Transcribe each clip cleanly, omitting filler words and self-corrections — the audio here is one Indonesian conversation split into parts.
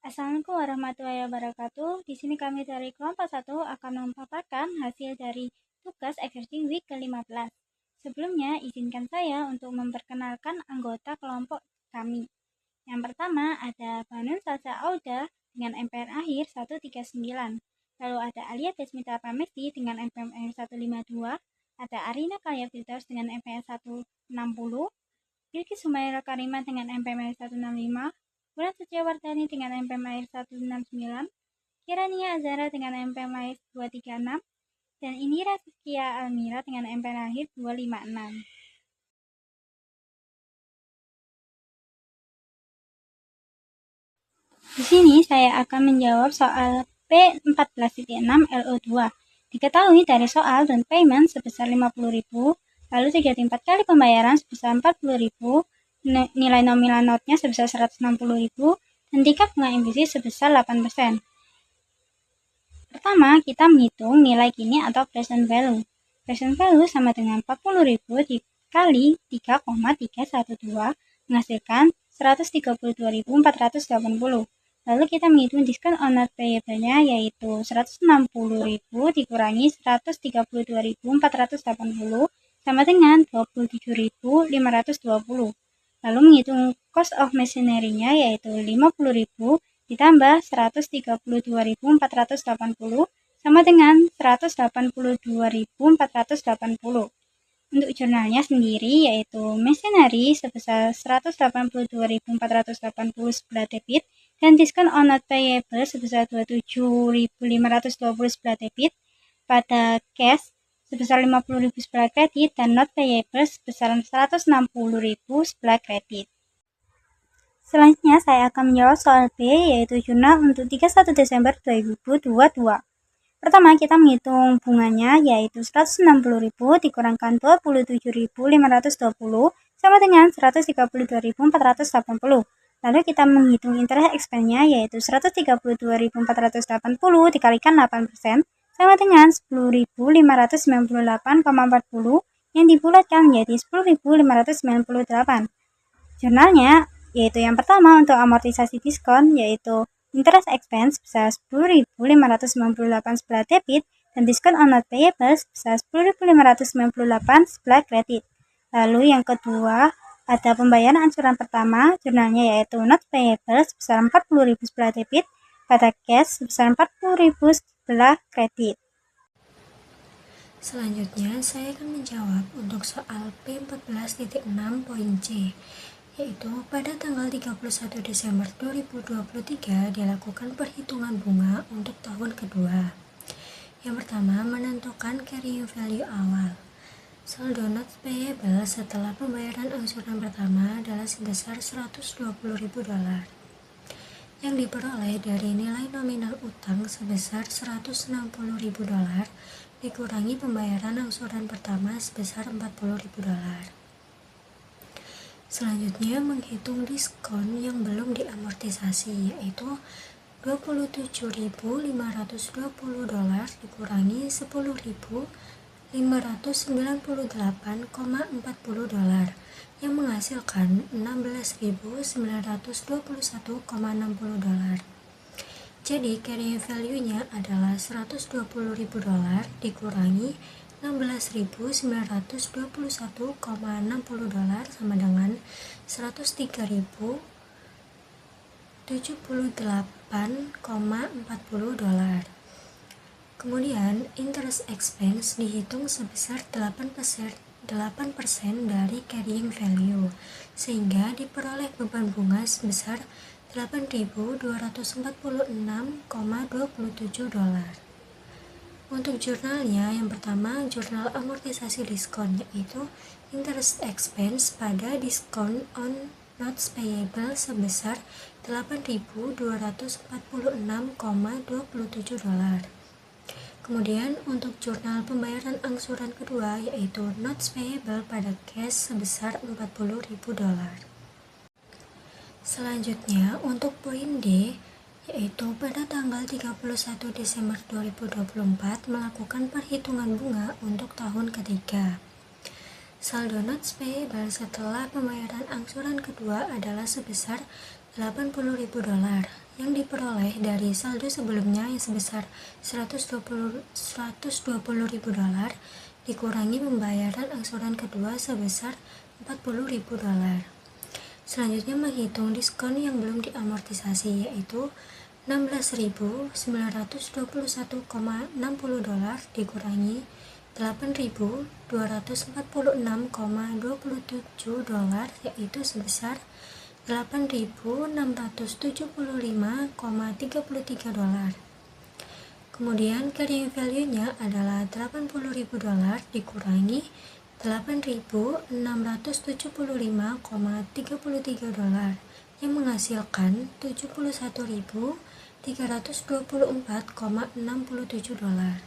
Assalamualaikum warahmatullahi wabarakatuh. Di sini kami dari kelompok 1 akan memaparkan hasil dari tugas exercise week ke-15. Sebelumnya, izinkan saya untuk memperkenalkan anggota kelompok kami. Yang pertama ada Banun Salsa Auda dengan MPR akhir 139. Lalu ada Alia Desmita Pramesti dengan MPR 152. Ada Arina Kaya Filters dengan MPR 160. Bilkis Sumaira Karima dengan MPR 165. Bulan Suciawardani dengan MPM 169, Kirania Azara dengan MPM 236, dan Indira Siskia Almira dengan MPM akhir 256. Di sini saya akan menjawab soal P14.6 LO2. Diketahui dari soal down payment sebesar 50.000, lalu 3/4 kali pembayaran sebesar 40.000, nilai nominal notnya sebesar 160.000, dan tingkat bunga impulsif sebesar 8%. Pertama, kita menghitung nilai kini atau present value. Present value sama dengan 40.000 dikali 3,312 menghasilkan 132.480. Lalu kita menghitung diskon on not payable-nya yaitu 160.000 dikurangi 132.480 sama dengan 27.520. Lalu menghitung cost of machinery-nya yaitu 50.000 ditambah 132.480 sama dengan 182.480. Untuk jurnalnya sendiri yaitu machinery sebesar 182.480 sebelah debit dan diskon on not payable sebesar 27.520 sebelah debit, pada cash sebesar 50.000 sebelah kredit dan not payable sebesar 160.000 sebelah kredit. Selanjutnya saya akan menjawab soal B, yaitu jurnal untuk 31 Desember 2022. Pertama, kita menghitung bunganya, yaitu 160.000 dikurangkan 27.520 sama dengan 132.480. Lalu kita menghitung interest expense-nya, yaitu 132.480 dikalikan 8% sama dengan 10.598,40 yang dibulatkan menjadi 10.598. Jurnalnya yaitu yang pertama untuk amortisasi diskon yaitu interest expense sebesar 10.598 sebelah debit dan diskon on not payable sebesar 10.598 sebelah kredit. Lalu yang kedua ada pembayaran angsuran pertama, jurnalnya yaitu not payable sebesar 40.000 sebelah debit pada cash sebesar 40.000 sebelah kredit. Selanjutnya saya akan menjawab untuk soal P14.6 poin C, yaitu pada tanggal 31 Desember 2023 dilakukan perhitungan bunga untuk tahun kedua. Yang pertama, menentukan carrying value awal. Saldo not payable setelah pembayaran angsuran pertama adalah sebesar $120.000 yang diperoleh dari nilai nominal utang sebesar $160.000 dikurangi pembayaran angsuran pertama sebesar $40.000. Selanjutnya menghitung diskon yang belum diamortisasi yaitu $27.520 dikurangi $10.598,40 yang menghasilkan $16.921,60. Jadi carrying value-nya adalah $120.000 dikurangi $16.921,60 sama dengan $103.078,40. Kemudian interest expense dihitung sebesar 8% dari carrying value sehingga diperoleh beban bunga sebesar $8.246,27. Untuk jurnalnya, yang pertama jurnal amortisasi diskon yaitu interest expense pada diskon on notes payable sebesar $8.246,27. Kemudian untuk jurnal pembayaran angsuran kedua yaitu notes payable pada cash sebesar $40.000. Selanjutnya untuk poin D yaitu pada tanggal 31 Desember 2024 melakukan perhitungan bunga untuk tahun ketiga. Saldo notes payable setelah pembayaran angsuran kedua adalah sebesar $80.000 yang diperoleh dari saldo sebelumnya yang sebesar $120.000 dikurangi pembayaran angsuran kedua sebesar $40.000. Selanjutnya menghitung diskon yang belum diamortisasi, yaitu $16.921,60 dikurangi $8.246,27, yaitu sebesar $8.675,33. Kemudian carrying value-nya adalah $80.000 dikurangi $8.675,33 yang menghasilkan $71.324,67.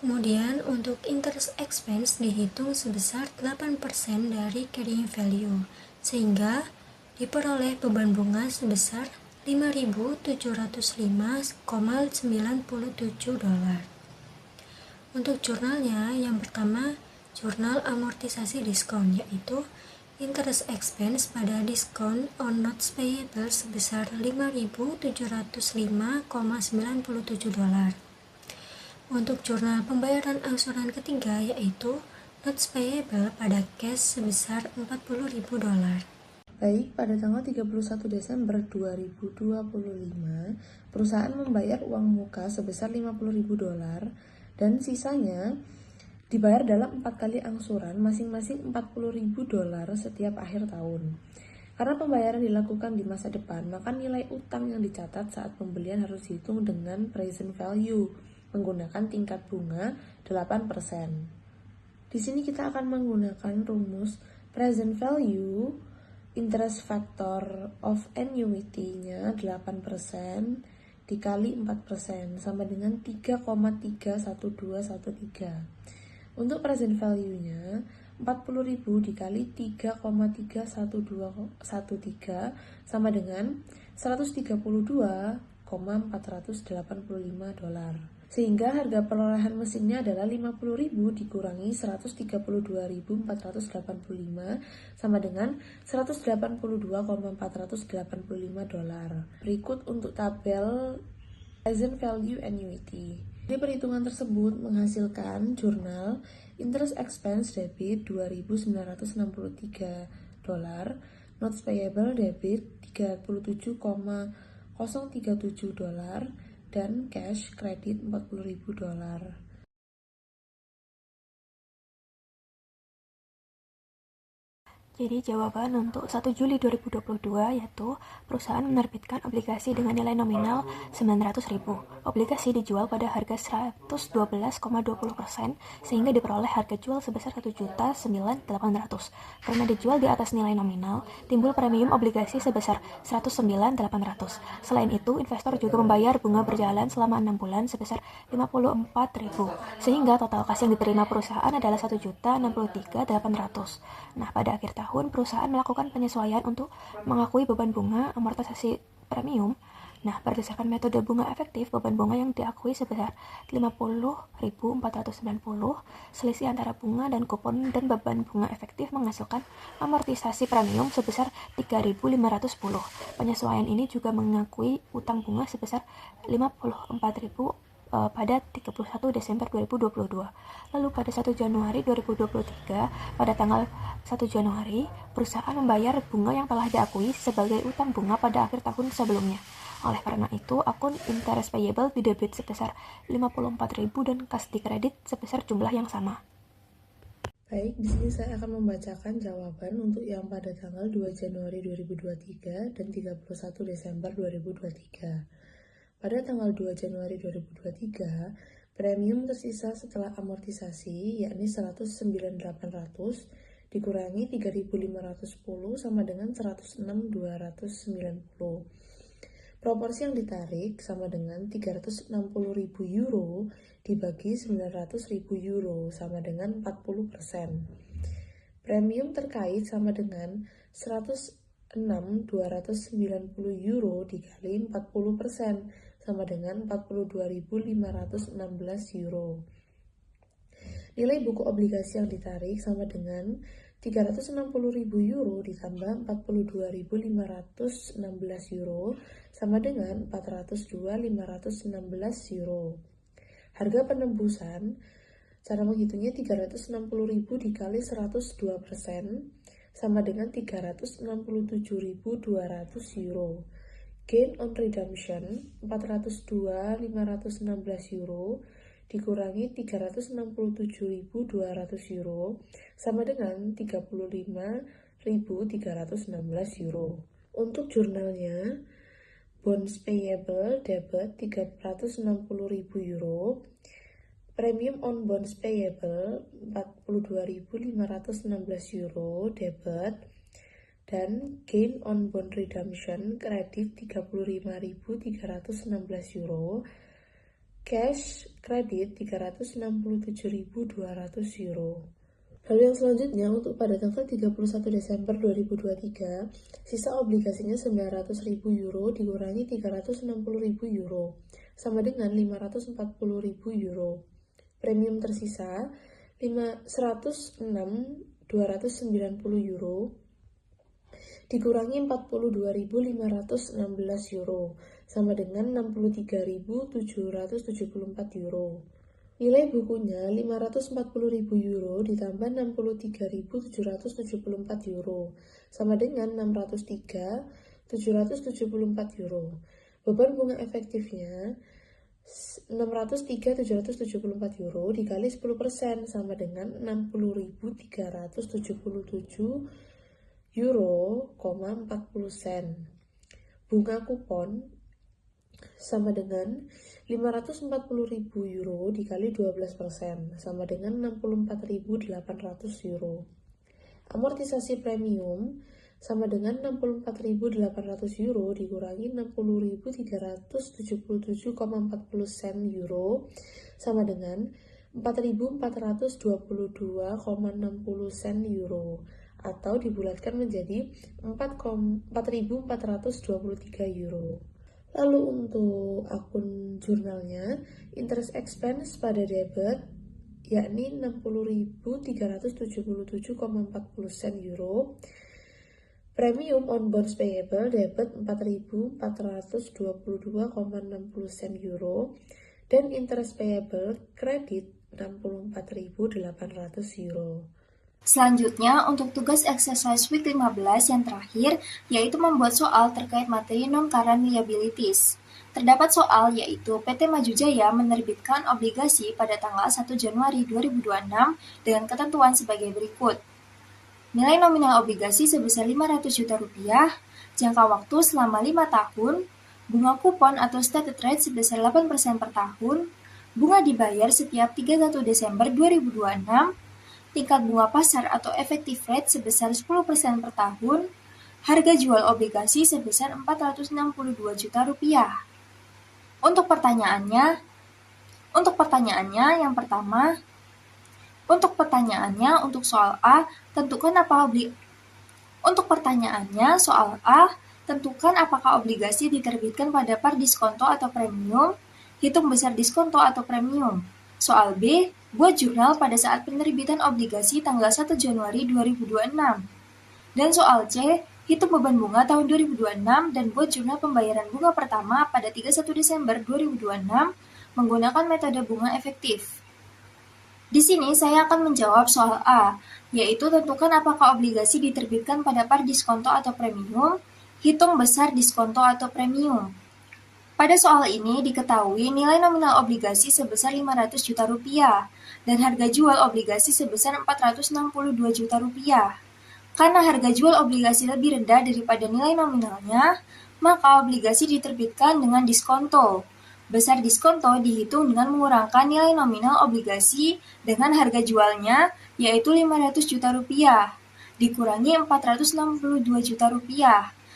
Kemudian untuk interest expense dihitung sebesar 8% dari carrying value, sehingga diperoleh beban bunga sebesar $5.705,97. Untuk jurnalnya, yang pertama jurnal amortisasi diskon, yaitu interest expense pada diskon on notes payable sebesar $5.705,97. Untuk jurnal pembayaran angsuran ketiga, yaitu notes payable pada cash sebesar $40.000. Baik, pada tanggal 31 Desember 2025, perusahaan membayar uang muka sebesar $50.000 dan sisanya dibayar dalam 4 kali angsuran masing-masing $40.000 setiap akhir tahun. Karena pembayaran dilakukan di masa depan, maka nilai utang yang dicatat saat pembelian harus dihitung dengan present value menggunakan tingkat bunga 8%. Di sini kita akan menggunakan rumus present value interest factor of annuity-nya 8% dikali 4% sama dengan 3,31213. Untuk present value-nya 40.000 dikali 3,31213 sama dengan $132,485. Sehingga harga perolehan mesinnya adalah 50.000 dikurangi 132.485 sama dengan $182,485. Berikut untuk tabel present value annuity. Jadi perhitungan tersebut menghasilkan jurnal interest expense debit $2.963, notes payable debit $37,037, dan cash kredit $40.000. Jadi jawaban untuk 1 Juli 2022 yaitu perusahaan menerbitkan obligasi dengan nilai nominal 900.000. Obligasi dijual pada harga 112,20% sehingga diperoleh harga jual sebesar 1.9.800. Karena dijual di atas nilai nominal, timbul premium obligasi sebesar 109.800. Selain itu, investor juga membayar bunga berjalan selama 6 bulan sebesar 54.000 sehingga total kas yang diterima perusahaan adalah 1.063.800. Nah, pada akhir tahun, perusahaan melakukan penyesuaian untuk mengakui beban bunga amortisasi premium. Nah, berdasarkan metode bunga efektif, beban bunga yang diakui sebesar 50.490, selisih antara bunga dan kupon dan beban bunga efektif menghasilkan amortisasi premium sebesar 3.510. Penyesuaian ini juga mengakui utang bunga sebesar 54.000 pada 31 Desember 2022. Lalu pada 1 Januari 2023, pada tanggal 1 Januari, perusahaan membayar bunga yang telah diakui sebagai utang bunga pada akhir tahun sebelumnya. Oleh karena itu, akun interest payable didebit sebesar 54.000 dan kas dikredit sebesar jumlah yang sama. Baik, di sini saya akan membacakan jawaban untuk yang pada tanggal 2 Januari 2023 dan 31 Desember 2023. Pada tanggal 2 Januari 2023, premium tersisa setelah amortisasi yakni 109.800 dikurangi 3.510 sama dengan 106.290. Proporsi yang ditarik sama dengan 360.000 euro dibagi 900.000 euro sama dengan 40%. Premium terkait sama dengan 106.290 euro dikali 40% sama dengan 42.516 euro. Nilai buku obligasi yang ditarik sama dengan €360.000 ditambah €42.516 sama dengan €402.516. Harga penembusan, cara menghitungnya 360.000 dikali 102% sama dengan €367.200. Gain on redemption, €402.516 dikurangi €367.200 sama dengan €35.316. Untuk jurnalnya, bonds payable debit €360.000, premium on bonds payable €42.516 debit, dan gain on bond redemption kredit €35.316, cash kredit €367.200. Lalu yang selanjutnya untuk pada tanggal 31 Desember 2023, sisa obligasinya €900.000 dikurangi €360.000 sama dengan €540.000. Premium tersisa €106.290 dikurangi €42.516 sama dengan €63.774. Nilai bukunya €540.000 ditambah €63.774 sama dengan €603.774. Beban bunga efektifnya €603.774 dikali 10% sama dengan €60.377,40. Bunga kupon sama dengan €540.000 dikali 12% sama dengan €64.800. Amortisasi premium sama dengan €64.800 dikurangi €60.377,40 sama dengan €4.422,60 atau dibulatkan menjadi €4.423. Lalu untuk akun jurnalnya, interest expense pada debit yakni €60.377,40, premium on bonds payable debit €4.422,60, dan interest payable kredit €64.800. Selanjutnya, untuk tugas exercise week 15 yang terakhir, yaitu membuat soal terkait materi non-current liabilities. Terdapat soal yaitu PT Maju Jaya menerbitkan obligasi pada tanggal 1 Januari 2026 dengan ketentuan sebagai berikut. Nilai nominal obligasi sebesar Rp500 juta, jangka waktu selama 5 tahun, bunga kupon atau stated rate sebesar 8% per tahun, bunga dibayar setiap 31 Desember 2026, tingkat bunga pasar atau effective rate sebesar 10% per tahun, harga jual obligasi sebesar Rp462 juta. Untuk pertanyaannya yang pertama, untuk soal A, tentukan apakah obligasi diterbitkan pada par diskonto atau premium, hitung besar diskonto atau premium. Soal B, buat jurnal pada saat penerbitan obligasi tanggal 1 Januari 2026. Dan soal C, hitung beban bunga tahun 2026 dan buat jurnal pembayaran bunga pertama pada 31 Desember 2026 menggunakan metode bunga efektif. Di sini saya akan menjawab soal A, yaitu tentukan apakah obligasi diterbitkan pada par diskonto atau premium, hitung besar diskonto atau premium. Pada soal ini diketahui nilai nominal obligasi sebesar Rp500 juta dan harga jual obligasi sebesar Rp462 juta. Karena harga jual obligasi lebih rendah daripada nilai nominalnya, maka obligasi diterbitkan dengan diskonto. Besar diskonto dihitung dengan mengurangkan nilai nominal obligasi dengan harga jualnya, yaitu Rp500 juta, dikurangi Rp462 juta,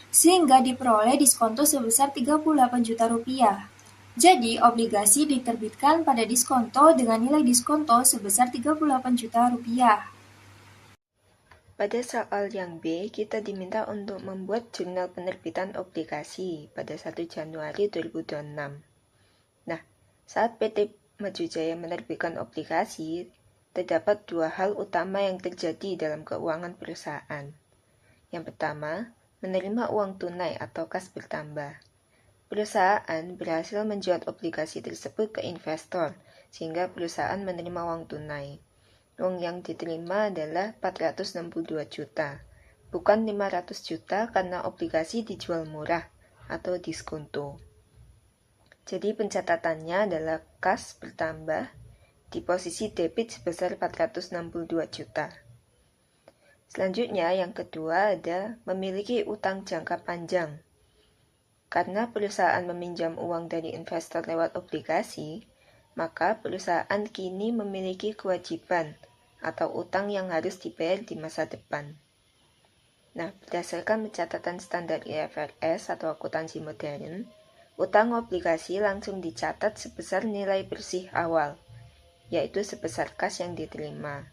sehingga diperoleh diskonto sebesar Rp38 juta. Jadi, obligasi diterbitkan pada diskonto dengan nilai diskonto sebesar Rp38 juta. Pada soal yang B, kita diminta untuk membuat jurnal penerbitan obligasi pada 1 Januari 2026. Nah, saat PT Maju Jaya menerbitkan obligasi terdapat dua hal utama yang terjadi dalam keuangan perusahaan. Yang pertama, menerima uang tunai atau kas bertambah. Perusahaan berhasil menjual obligasi tersebut ke investor, sehingga perusahaan menerima uang tunai. Uang yang diterima adalah 462 juta, bukan 500 juta karena obligasi dijual murah atau diskonto. Jadi pencatatannya adalah kas bertambah di posisi debit sebesar 462 juta. Selanjutnya yang kedua ada memiliki utang jangka panjang. Karena perusahaan meminjam uang dari investor lewat obligasi, maka perusahaan kini memiliki kewajiban atau utang yang harus dibayar di masa depan. Nah, berdasarkan pencatatan standar IFRS atau akuntansi modern, utang obligasi langsung dicatat sebesar nilai bersih awal, yaitu sebesar kas yang diterima.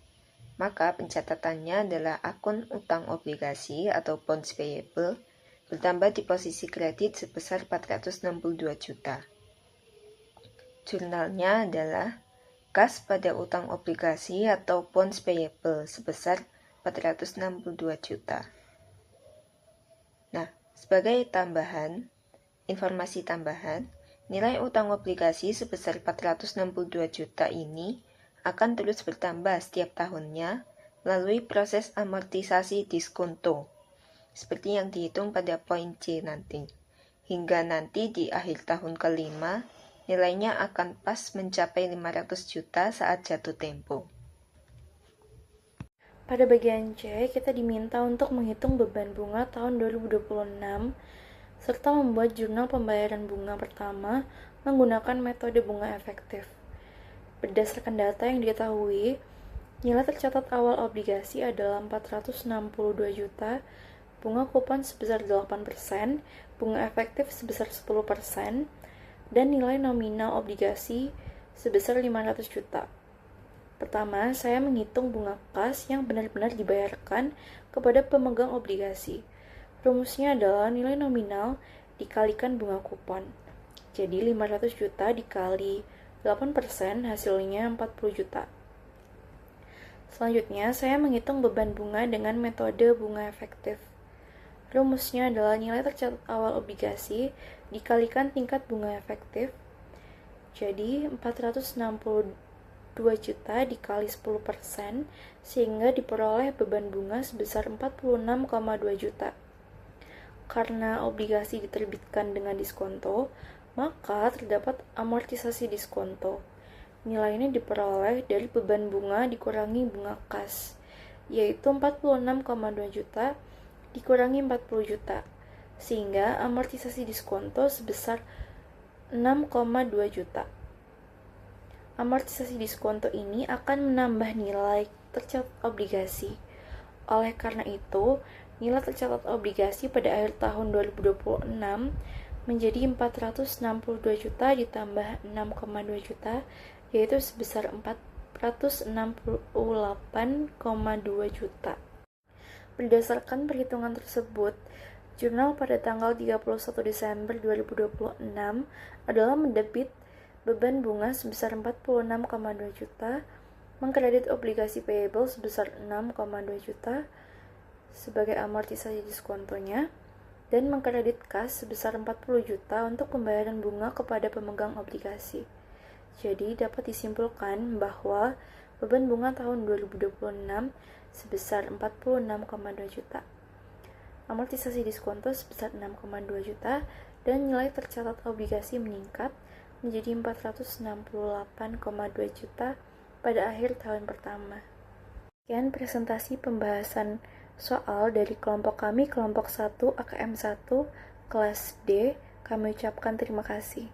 Maka pencatatannya adalah akun utang obligasi atau bonds payable bertambah di posisi kredit sebesar 462 juta. Jurnalnya adalah kas pada utang obligasi atau bonds payable sebesar 462 juta. Nah, sebagai informasi tambahan, nilai utang obligasi sebesar 462 juta ini akan terus bertambah setiap tahunnya melalui proses amortisasi diskonto, seperti yang dihitung pada poin C nanti. Hingga nanti di akhir tahun kelima, nilainya akan pas mencapai 500 juta saat jatuh tempo. Pada bagian C, kita diminta untuk menghitung beban bunga tahun 2026 serta membuat jurnal pembayaran bunga pertama menggunakan metode bunga efektif. Berdasarkan data yang diketahui, nilai tercatat awal obligasi adalah 462 juta, bunga kupon sebesar 8%, bunga efektif sebesar 10%, dan nilai nominal obligasi sebesar 500 juta. Pertama, saya menghitung bunga kas yang benar-benar dibayarkan kepada pemegang obligasi. Rumusnya adalah nilai nominal dikalikan bunga kupon. Jadi 500 juta dikali 8% hasilnya 40 juta. Selanjutnya, saya menghitung beban bunga dengan metode bunga efektif. Rumusnya adalah nilai tercatat awal obligasi dikalikan tingkat bunga efektif. Jadi 462 juta dikali 10% sehingga diperoleh beban bunga sebesar 46,2 juta. Karena obligasi diterbitkan dengan diskonto, maka terdapat amortisasi diskonto. Nilai ini diperoleh dari beban bunga dikurangi bunga kas, yaitu 46,2 juta dikurangi 40 juta, sehingga amortisasi diskonto sebesar 6,2 juta. Amortisasi diskonto ini akan menambah nilai tercatat obligasi. Oleh karena itu, nilai tercatat obligasi pada akhir tahun 2026 menjadi 462 juta ditambah 6,2 juta, yaitu sebesar 468,2 juta. Berdasarkan perhitungan tersebut, jurnal pada tanggal 31 Desember 2026 adalah mendebit beban bunga sebesar 46,2 juta, mengkredit obligasi payable sebesar 6,2 juta sebagai amortisasi diskontonya, dan mengkredit kas sebesar 40 juta untuk pembayaran bunga kepada pemegang obligasi. Jadi dapat disimpulkan bahwa beban bunga tahun 2026 sebesar 46,2 juta. Amortisasi diskonto sebesar 6,2 juta dan nilai tercatat obligasi meningkat menjadi 468,2 juta pada akhir tahun pertama. Sekian presentasi pembahasan soal dari kelompok kami, kelompok 1 AKM 1 kelas D. Kami ucapkan terima kasih.